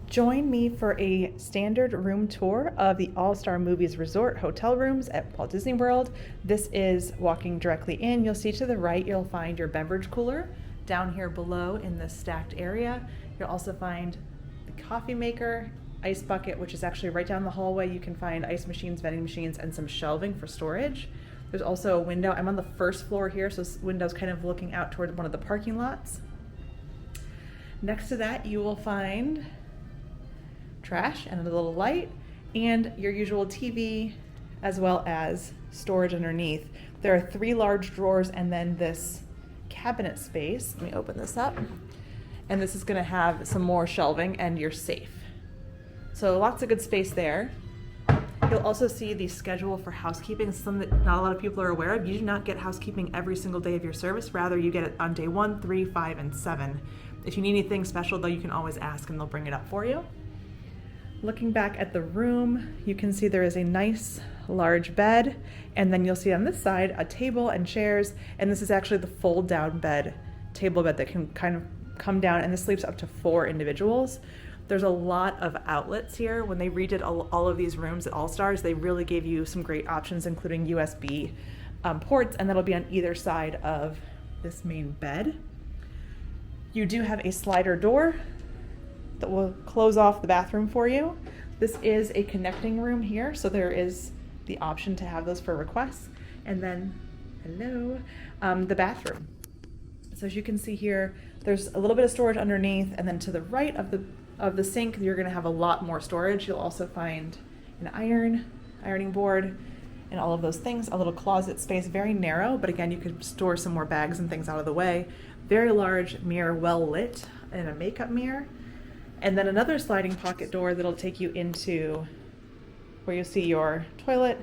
Join me for a standard room tour of the All-Star Movies Resort hotel rooms at Walt Disney World. This is walking directly in. You'll see to the right, you'll find your beverage cooler. Down here below in this stacked area, you'll also find the coffee maker, ice bucket, which is actually right down the hallway. You can find ice machines, vending machines, and some shelving for storage. There's also a window. I'm on the first floor here, so this window's kind of looking out toward one of the parking lots. Next to that, you will find trash and a little light and your usual TV, as well as storage underneath. There are 3 large drawers and then this cabinet space. Let me open this up. And this is going to have some more shelving and your safe. So lots of good space there. You'll also see the schedule for housekeeping, something that not a lot of people are aware of. You do not get housekeeping every single day of your service. Rather, you get it on day 1, 3, 5, and 7. If you need anything special, though, you can always ask and they'll bring it up for you. Looking back at the room, you can see there is a nice large bed, and then you'll see on this side a table and chairs, and this is actually the fold down bed, table bed that can kind of come down, and this sleeps up to 4 individuals. There's a lot of outlets here. When they redid all of these rooms at All Stars, they really gave you some great options, including USB ports, and that'll be on either side of this main bed. You do have a slider door that will close off the bathroom for you. This is a connecting room here, so there is the option to have those for requests. And then, the bathroom. So as you can see here, there's a little bit of storage underneath, and then to the right of the sink, you're gonna have a lot more storage. You'll also find an ironing board, and all of those things, a little closet space, very narrow, but again, you could store some more bags and things out of the way. Very large mirror, well lit, and a makeup mirror. And then another sliding pocket door that'll take you into where you'll see your toilet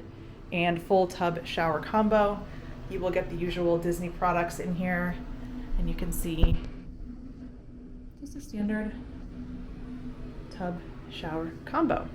and full tub shower combo. You will get the usual Disney products in here, and you can see just a standard tub shower combo.